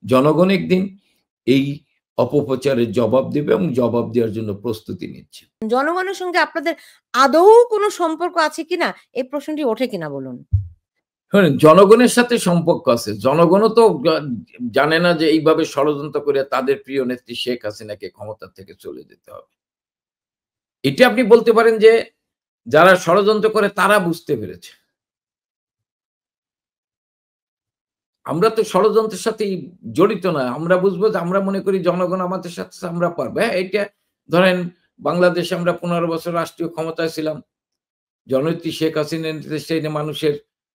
জনগণ একদিন এই অপপ্রচারের জবাব দেবে এবং জবাব দেওয়ার জন্য প্রস্তুতি নিচ্ছে। জনগণের সঙ্গে আপনাদের আদৌ কোনো সম্পর্ক আছে কিনা এই প্রশ্নটি ওঠে কিনা বলুন? শোনেন, জনগণের সাথে সম্পর্ক আছে। জনগণও তো জানে না যে এইভাবে ষড়যন্ত্র করে তাদের প্রিয় নেত্রী শেখ হাসিনাকে ক্ষমতা থেকে চলে যেতে হবে। এটা আপনি বলতে পারেন যে যারা ষড়যন্ত্র করে তারা বুঝতে পেরেছে। আমরা তো ষড়যন্ত্রের সাথেই জড়িত না। আমরা বুঝবো যে আমরা মনে করি জনগণ আমাদের সাথে আছে, আমরা পারবো। হ্যাঁ, এইটা ধরেন বাংলাদেশে আমরা ১৫ বছর রাষ্ট্রীয় ক্ষমতায় ছিলাম। জননেত্রী শেখ হাসিনার নির্দেশে মানুষের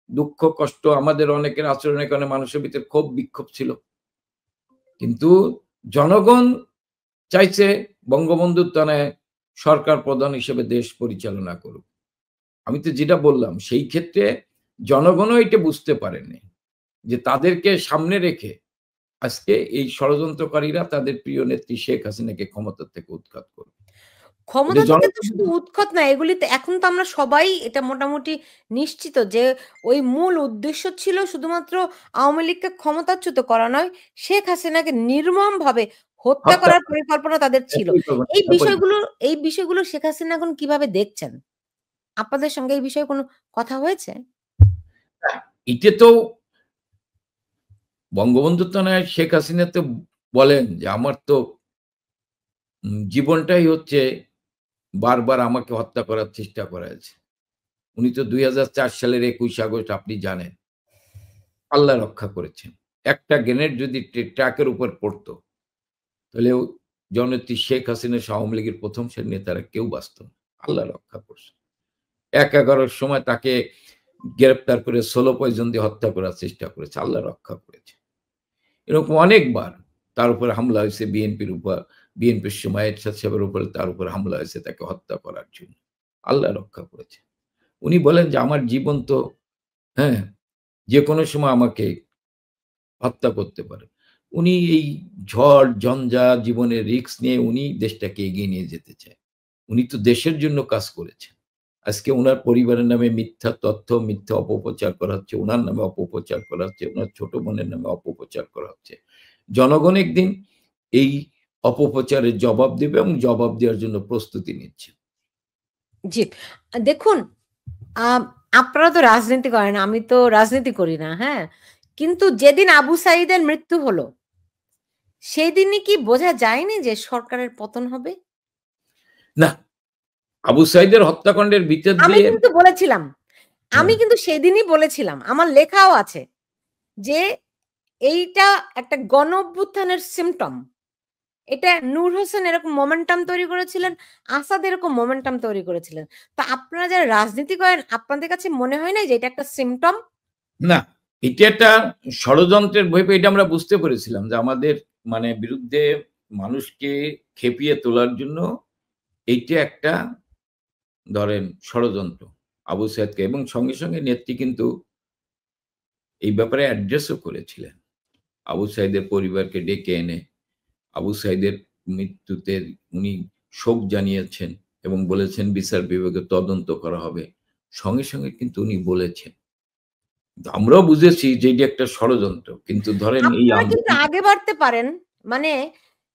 দুঃখ কষ্ট, আমাদের অনেকের আচরণের কারণে মানুষের ভিতরে ক্ষোভ বিক্ষোভ ছিল। কিন্তু জনগণ চাইছে বঙ্গবন্ধুর তনয় সরকার প্রধান হিসেবে দেশ পরিচালনা করুক। আমি তো যেটা বললাম সেই ক্ষেত্রে জনগণও এটা বুঝতে পারেনি যে তাদেরকে সামনে রেখে আজকে এই ষড়যন্ত্রকারীরা তাদের প্রিয় নেত্রী শেখ হাসিনাকে ক্ষমতা থেকে উৎখাত করবে। ক্ষমতা থেকে তো শুধু উৎখাত না, এগুলিতে এখন তো আমরা সবাই এটা মোটামুটি নিশ্চিত যে ওই মূল উদ্দেশ্য ছিল শুধুমাত্র আওয়ামী লীগকে ক্ষমতাচ্যুত করা নয়, শেখ হাসিনাকে নির্মমভাবে হত্যা করার পরিকল্পনা তাদের ছিল। এই বিষয়গুলো শেখ হাসিনা এখন কিভাবে দেখছেন? আপনাদের সঙ্গে এই বিষয়ে কোনো কথা হয়েছে? এটা তো বঙ্গবন্ধু তনয় শেখ হাসিনা তো বলেন যে আমার তো জীবনটাই হচ্ছে বারবার আমাকে হত্যা করার চেষ্টা করা হয়েছে। উনি তো ২০০৪ সালের ২১ আগস্ট আপনি জানেন। আল্লাহ রক্ষা করেছেন। একটা গ্রেনেড যদি ট্রাকের উপর পড়তো, তাহলে জননেত্রী শেখ হাসিনা আওয়ামী লীগের ১ম শ্রেণীর নেতারা কেউ বাঁচত না। আল্লাহ রক্ষা করছে। ১/১১ র সময় তাকে গ্রেফতার করে সোলো পয়জন দিয়ে হত্যা করার চেষ্টা করেছে। আল্লাহ রক্ষা করেছে। এরকম অনেকবার তার উপরে হামলা হয়েছে বিএনপির সময় এরশাদ সাহেবের উপরে তার উপরে হামলা হয়েছে তাকে হত্যা করার জন্য। আল্লাহ রক্ষা করেছে। উনি বলেন যে আমার জীবন তো হ্যাঁ, যেকোনো সময় আমাকে হত্যা করতে পারে। উনি এই ঝড় ঝঞ্ঝা জীবনের রিস্ক নিয়ে উনি দেশটাকে এগিয়ে নিয়ে যেতে চায়। উনি তো দেশের জন্য কাজ করেছেন। আজকে উনার পরিবারের নামে মিথ্যা তথ্য, মিথ্যা অপপ্রচার করা হচ্ছে। উনার নামে অপপ্রচার করা হচ্ছে। উনার ছোট বোনের নামে অপপ্রচার করা হচ্ছে। জনগণ একদিন এই অপপ্রচারের জবাব দেবে এবং জবাব দেওয়ার জন্য প্রস্তুতি নিচ্ছে। জি, দেখুন আপনারা তো রাজনীতি করেন, আমি তো রাজনীতি করি না, হ্যাঁ? কিন্তু যেদিন আবু সাঈদের মৃত্যু হলো, সেদিনই কি বোঝা যায়নি যে সরকারের পতন হবে? না, আবু সাঈদের হত্যাকাণ্ডের ভিতর আমি দিয়ে কিন্তু বলেছিলাম, আমি কিন্তু সেদিনই বলেছিলাম, আমার লেখাও আছে যে এইটা একটা গণ অভ্যুত্থানের সিম্পটম। এটা নূর হোসেন এরকম মোমেন্টাম তৈরি করেছিলেন, আসাদ এরকম মোমেন্টাম তৈরি করেছিলেন। তো আপনারা যারা রাজনীতি করেন, আপনাদের কাছে মনে হয় না যে এটা একটা সিম্পটম? না, এটা একটা ষড়যন্ত্রের বই এটা আমরা বুঝতে পেরেছিলাম যে আমাদের মানে বিরুদ্ধে মানুষকে খেপিয়ে তোলার জন্য এইটা একটা ধরেন ষড়যন্ত্র আবু সাইদকে এবং সঙ্গে সঙ্গে নেত্রী কিন্তু এই ব্যাপারে অ্যাড্রেসও করেছিলেন। আবু সাইদের পরিবারকে ডেকে এনে আবু সাইদের মৃত্যুতে উনি শোক জানিয়েছেন এবং বলেছেন বিচার বিভাগে তদন্ত করা হবে। সঙ্গে সঙ্গে কিন্তু উনি বলেছেন আমরাও বুঝেছি যে এটা একটা ষড়যন্ত্র। কিন্তু ধরেন এই আপনারা কিন্তু আগে বাড়তে পারেন। মানে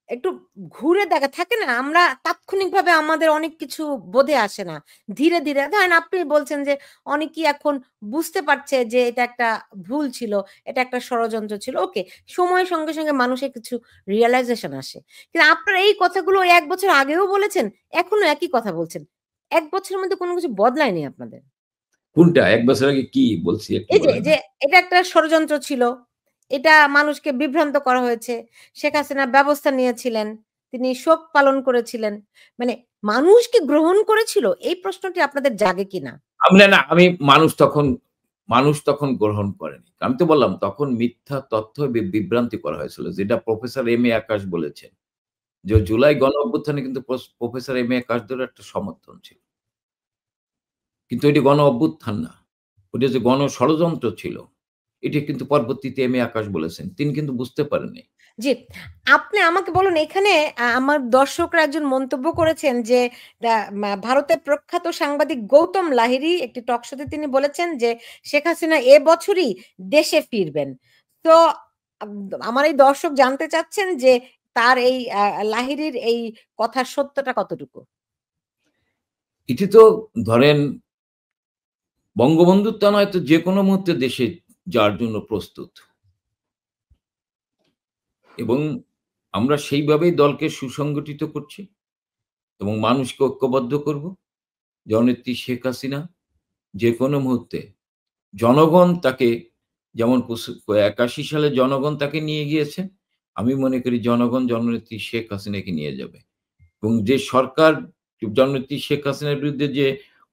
একটু ঘুরে দেখা থাকে না? আমরা তাৎক্ষণিকভাবে আমাদের অনেক কিছু বোধে আসে না। ধীরে, ধীরে ধরেন আপনি বলছেন যে অনেকেই এখন বুঝতে পারছে যে এটা একটা ভুল ছিল, এটা একটা ষড়যন্ত্র ছিল। ওকে, সময়ের সঙ্গে, সঙ্গে মানুষের কিছু রিয়ালাইজেশন আসে। কিন্তু আপনারা এই কথাগুলো ১ বছর আগেও বলেছেন, এখনো একই কথা বলছেন। ১ বছরের মধ্যে কোনো কিছু বদলায়নি আপনাদের। কোনটা ১ বছর আগে কি বলছি একটু এই যে, বলেন? যে এটা একটা ষড়যন্ত্র ছিল। এটা মানুষকে বিভ্রান্ত করা হয়েছে। শেখ হাসিনা ব্যবস্থা নিয়েছিলেন। তিনি শোক পালন করেছিলেন। মানে মানুষ কি গ্রহণ করেছিল? এই প্রশ্নটি আপনাদের জাগে কিনা? না, আমি মানুষ তখন গ্রহণ করেনি। আমি তো বললাম তখন মিথ্যা তথ্য বিভ্রান্তি করা হয়েছিল। যেটা প্রফেসর এম এ আকাশ বলেছেন। যে জুলাই গণ অভ্যুত্থানে কিন্তু প্রফেসর এম এ আকাশদেরও একটা সমর্থন ছিল। কিন্তু এটি গণ অভ্যুত্থান না। ওটা যে গণ ষড়যন্ত্র ছিল। এটি কিন্তু পরবর্তীতে এম এ আকাশ বলেছেন। তিনি কিন্তু বুঝতে পারেননি। জি, আপনি আমাকে বলুন এখানে আমার দর্শকরা একজন মন্তব্য করেছেন যে ভারতের প্রখ্যাত সাংবাদিক গৌতম লাহিড়ী একটি টক শোতে তিনি বলেছেন যে শেখ হাসিনা এবছরই দেশে ফিরবেন। তো আমার এই দর্শক জানতে চাচ্ছেন যে তার এই লাহিড়ীর এই কথার সত্যটা কতটুকু? এটি তো ধরেন বঙ্গবন্ধুর তা নয়তো যেকোনো মুহূর্তে দেশে যাওয়ার জন্য প্রস্তুত। এবং আমরা সেইভাবেই দলকে সুসংগঠিত করছি এবং মানুষকে ঐক্যবদ্ধ করব। জননেত্রী শেখ হাসিনা যেকোনো মুহূর্তে জনগণ তাকে যেমন ৮১ সালে জনগণ তাকে নিয়ে গিয়েছে, আমি মনে করি জনগণ জননেত্রী শেখ হাসিনাকে নিয়ে যাবে। এবং যে সরকার জননেত্রী শেখ হাসিনার বিরুদ্ধে যে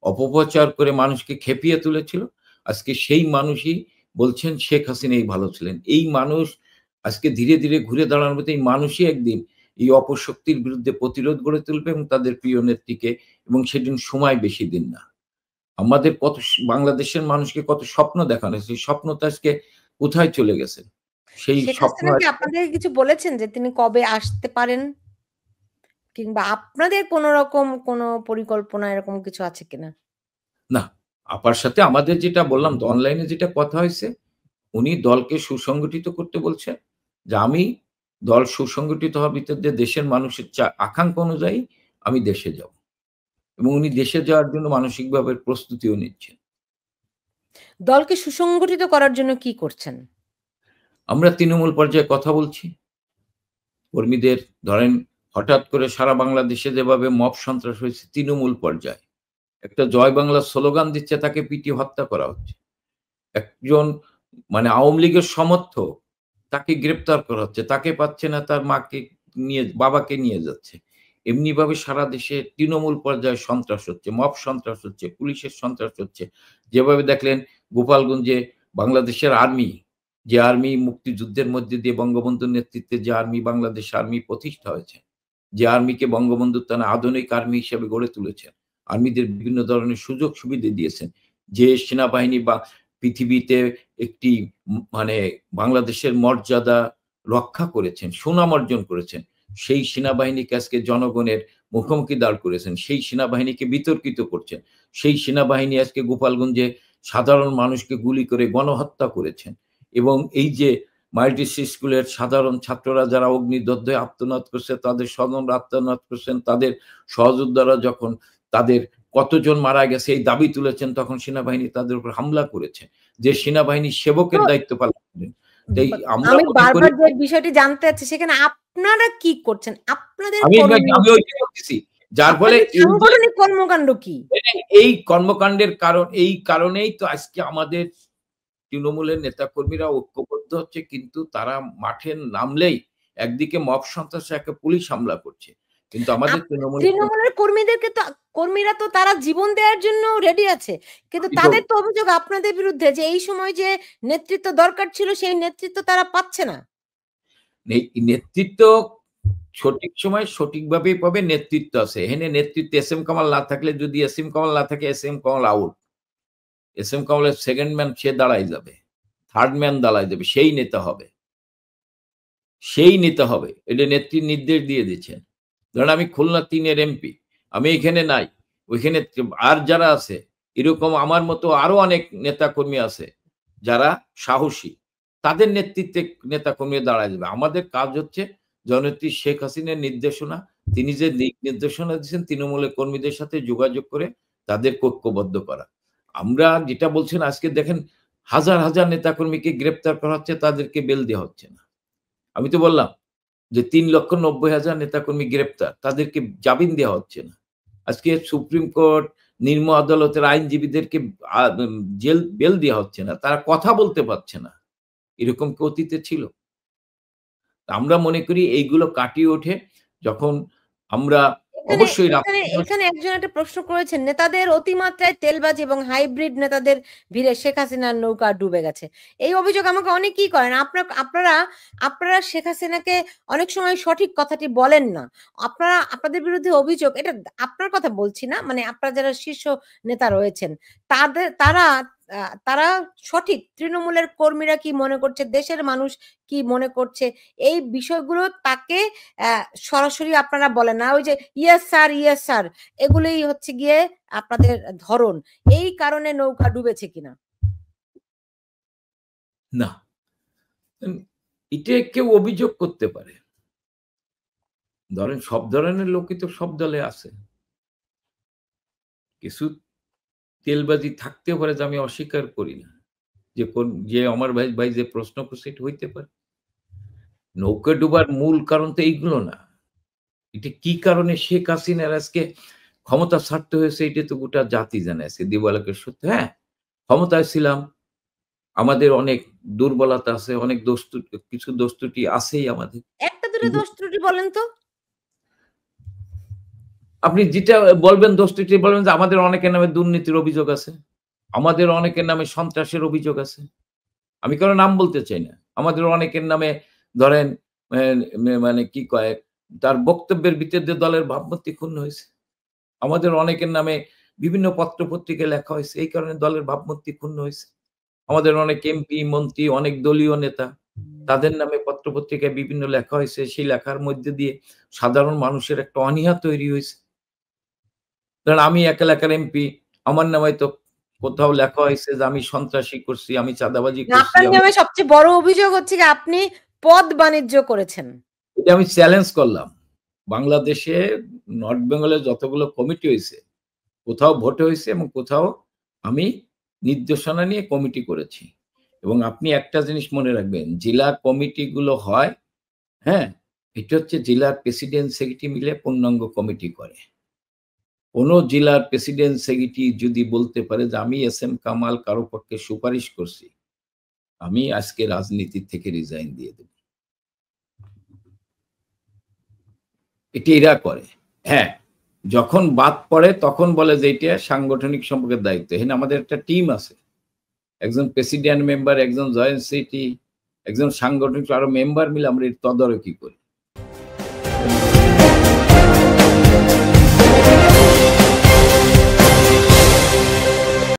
অপপ্রচার করে মানুষকে খেপিয়ে তুলেছিল, আজকে সেই মানুষই বলছেন শেখ হাসিনাই ভালো ছিলেন। এই মানুষ আজকে ধীরে, ধীরে ঘুরে দাঁড়ানোর মতো এই মানুষই একদিন এই অপশক্তির বিরুদ্ধে প্রতিরোধ গড়ে তুলবে এবং তাদের প্রিয় নেত্রীকে, এবং সেদিন সময় বেশি দিন না। আমাদের কত বাংলাদেশের মানুষকে কত স্বপ্ন দেখানো, সেই স্বপ্ন তো আজকে কোথায় চলে গেছে? সেই শেখ স্বপ্ন হাসিনা কি আজকে আপনাদেরকে কিছু বলেছেন যে তিনি কবে আসতে পারেন? কিংবা আপনাদের কোন রকম কোন পরিকল্পনা এরকম কিছু আছে কিনা? না, আপার সাথে আমাদের যেটা বললাম তো অনলাইনে যেটা কথা হইছে, উনি দলকে সুসংগঠিত করতে বলছেন যে, "আমি দল সুসংগঠিত হওয়ার ভিতর দিয়ে দেশের মানুষের আকাঙ্ক্ষা অনুযায়ী আমি দেশে যাব।" এবং উনি দেশে যাওয়ার জন্য মানসিকভাবে প্রস্তুতিও নিচ্ছেন। দলকে সুসংগঠিত করার জন্য কি করছেন? আমরা তৃণমূল পর্যায়ে কথা বলছি। কর্মীদের ধরেন হঠাৎ করে সারা বাংলাদেশে যেভাবে মব সন্ত্রাস হয়েছে তৃণমূল পর্যায়ে। একটা জয় বাংলা স্লোগান দিচ্ছে তাকে পিটিয়ে হত্যা করা হচ্ছে। একজন মানে আওয়ামী লীগের সমর্থক তাকে গ্রেপ্তার করা হচ্ছে। তাকে পাচ্ছে না, তার মাকে নিয়ে বাবাকে নিয়ে যাচ্ছে। এমনিভাবে সারা দেশে তৃণমূল পর্যায়ে সন্ত্রাস হচ্ছে, মব সন্ত্রাস হচ্ছে, পুলিশের সন্ত্রাস হচ্ছে। যেভাবে দেখলেন গোপালগঞ্জে বাংলাদেশের আর্মি, যে আর্মি মুক্তিযুদ্ধের মধ্যে দিয়ে বঙ্গবন্ধুর নেতৃত্বে যে আর্মি বাংলাদেশ আর্মি প্রতিষ্ঠা হয়েছে, যে আর্মিকে বঙ্গবন্ধু তারা আধুনিক আর্মি হিসেবে গড়ে তুলেছেন। আর্মিদের বিভিন্ন ধরনের সুযোগ সুবিধা দিয়েছেন। যে সেনাবাহিনী বা পৃথিবীতে একটি মানে বাংলাদেশের মর্যাদা রক্ষা করেছেন, সুনাম অর্জন করেছেন। সেই সেনাবাহিনীকে আজকে জনগণের মুখোমুখি দাঁড় করেছেন। সেই সেনাবাহিনীকে বিতর্কিত করছেন। সেই সেনাবাহিনী আজকে গোপালগঞ্জে সাধারণ মানুষকে গুলি করে গণহত্যা করেছেন। এবং এই যে মাল্টিসি স্কুলের সাধারণ ছাত্ররা যারা অগ্নিদগ্ধ হয়ে আত্মনাদ করছে, তাদের স্বজনরা আত্মনাদ করছেন, তাদের সহযোদ্ধারা যখন তাদের কতজন মারা গেছে এই দাবি তুলেছেন, তখন সেনাবাহিনী তাদের উপর হামলা করেছে। যে সেনাবাহিনীর তো সেবকের দায়িত্ব পালন করেন। তাই আমরা আমি মনে করি বারবার যে বিষয়টি জানতে চাচ্ছি সেখানে আপনারা কি করছেন? আপনাদের আমি ওইটাই বলতেছি। যার ফলে আপনাদের এই যে সাংগঠনিক কর্মকাণ্ড কি? এই কর্মকাণ্ডের এই কারণেই তো আজকে আমাদের তৃণমূলের নেতাকর্মীরা ঐক্যবদ্ধ হচ্ছে, কিন্তু তারা মাঠে নামলেই একদিকে মব সন্ত্রাস, একটা পুলিশ হামলা করছে। কিন্তু আমাদের তৃণমূলের তৃণমূলের কর্মীদেরকে তো কর্মীরা তো তারা জীবন দেওয়ার জন্য রেডি আছে। কিন্তু আমি তো তাদের তো অভিযোগ আপনাদের বিরুদ্ধে যে এই সময় যে নেতৃত্ব দরকার ছিল সেই নেতৃত্ব তারা পাচ্ছে না। নেতৃত্ব সঠিক সময়ে সঠিকভাবেই পাবে, নেতৃত্ব আছে। এখানে নেতৃত্ব এস এম কামাল না থাকলে, যদি এস এম কামাল না থাকে, S M Kamal out. S M কামালের সেকেন্ড ম্যান সে দাঁড়ায় যাবে। থার্ড ম্যান দাঁড়ায় যাবে। সেই নেতা হবে। সেই নেতা হবে। এটা নেত্রী নির্দেশ দিয়ে দিচ্ছেন। ধরেন আমি খুলনা ৩ এর এমপি। আমি এখানে নাই। ওইখানে আর যারা আছে এরকম আমার মতো আরো অনেক নেতাকর্মী আছে যারা সাহসী। তাদের নেতৃত্বে নেতাকর্মী দাঁড়ায় যাবে। আমাদের কাজ হচ্ছে জননেত্রী শেখ হাসিনার নির্দেশনা, তিনি যে দিক নির্দেশনা দিয়েছেন তৃণমূলের কর্মীদের সাথে যোগাযোগ করে তাদের ঐক্যবদ্ধ করা। আমরা যেটা বলছেন আজকে দেখেন হাজার, হাজার নেতাকর্মীকে গ্রেপ্তার করা হচ্ছে, তাদেরকে বেল দেওয়া হচ্ছে না। আমি তো বললাম যে ৩,৯০,০০০ নেতাকর্মী গ্রেপ্তার। তাদেরকে জামিন দেওয়া হচ্ছে না। আজকে সুপ্রিম কোর্ট, নিম্ন আদালতের আইনজীবীদেরকে বেল দেওয়া হচ্ছে না। তারা কথা বলতে পারছে না। এরকম কি অতীতে ছিল? আমরা মনে করি এইগুলো কাটিয়ে ওঠে যখন আমরা এখানে অবশ্যই এখানে এখানে একজন একটা প্রশ্ন করেছেন, নেতাদের অতিমাত্রায় তেলবাজি এবং হাইব্রিড নেতাদের ভিড়ে শেখ হাসিনার নৌকা ডুবে গেছে। এই অভিযোগ আমাকে অনেকেই করেন। আপনারা আপনারা শেখ হাসিনাকে অনেক সময় সঠিক কথাটি বলেন না। আপনাদের বিরুদ্ধে অভিযোগ, এটা আপনার কথা বলছি না, মানে আপনারা যারা শীর্ষ নেতা রয়েছেন তারা সঠিক, তৃণমূলের কর্মীরা কি মনে করছে, দেশের মানুষ কি মনে করছে, এই বিষয়গুলো তাকে সরাসরি আপনারা বলেন না। ওই যে ইয়েস স্যার, ইয়েস স্যার, এগুলোই হচ্ছে গিয়ে আপনাদের ধরন। এই কারণে নৌকা ডুবেছে কিনা? না। এটা কেউ অভিযোগ করতে পারে। ধরেন সব ধরনের লোকই তো সব দলে আছে। কিছু তেলবাজি থাকতেও পারে, যে আমি অস্বীকার করি না। যে আমার ভাই যে প্রশ্ন করছে এটা হইতে পারে। নৌকা ডুবার মূল কারণ তো এইগুলো না। এটা কি কারণে শেখ হাসিনার আজকে ক্ষমতা ছাড়তে হয়েছে, এটা তো গোটা জাতি জানে আজকে দিবালোকের সত্য। হ্যাঁ, ক্ষমতায় ছিলাম, আমাদের অনেক দুর্বলতা আছে, অনেক কিছু দোষ ত্রুটি আছেই আমাদের। একটা দুটো কিন্তু দোষ ত্রুটি বলেন তো? আপনি যেটা বলবেন দোষ ত্রুটি বলবেন, যে আমাদের অনেকের নামে দুর্নীতির অভিযোগ আছে। আমাদের অনেকের নামে সন্ত্রাসের অভিযোগ আছে। আমি কারো নাম বলতে চাই না। আমাদের অনেকের নামে ধরেন মানে কি কয়, তার বক্তব্যের ভিত্তিতে দলের ভাবমূর্তি ক্ষুণ্ণ হইছে। আমাদের অনেকের নামে বিভিন্ন পত্র-পত্রিকায় লেখা হইছে। এই কারণে দলের ভাবমূর্তি ক্ষুণ্ণ হইছে। আমাদের অনেক এমপি, মন্ত্রী, অনেক দলীয় নেতা, তাদের নামে পত্র-পত্রিকায় বিভিন্ন লেখা হইছে। সেই লেখার মধ্যে দিয়ে সাধারণ মানুষের একটা অনীহা তৈরি হইছে। ধরেন আমি এক এলাকার এমপি, আমার নামে তো কোথাও লেখা হইছে যে আমি সন্ত্রাসী করছি, আমি চাঁদাবাজি করছি। আপনার নামে সবচেয়ে বড় অভিযোগ হচ্ছে যে আপনি পদ বাণিজ্য করেছেন। এটা আমি চ্যালেঞ্জ করলাম। বাংলাদেশে নর্থ বেঙ্গলে যতগুলো কমিটি হইছে, কোথাও ভোটে হইছে এবং কোথাও আমি নির্দেশনা নিয়ে কমিটি করেছি। এবং আপনি একটা জিনিস মনে রাখবেন, জেলা কমিটিগুলো হয়, হ্যাঁ? এটা হচ্ছে জেলার প্রেসিডেন্ট, সেক্রেটারি মিলে পূর্ণাঙ্গ কমিটি করে। কোন জেলার প্রেসিডেন্ট, সেক্রেটারি যদি বলতে পারে যে আমি এস এম কামাল কারো পক্ষে সুপারিশ করছি, আমি আজকে রাজনীতি থেকে রিজাইন দিয়ে দেব। এটি এরা করে। হ্যাঁ, যখন বাদ পড়ে তখন বলে যে এটা সাংগঠনিক সম্পর্কের দায়িত্ব। এখানে আমাদের একটা টিম আছে। একজন প্রেসিডেন্ট মেম্বার, একজন জয়েন্ট সেক্রেটারি, একজন সাংগঠনিক, আরো মেম্বার মিলে আমরা এর তদারকি করি।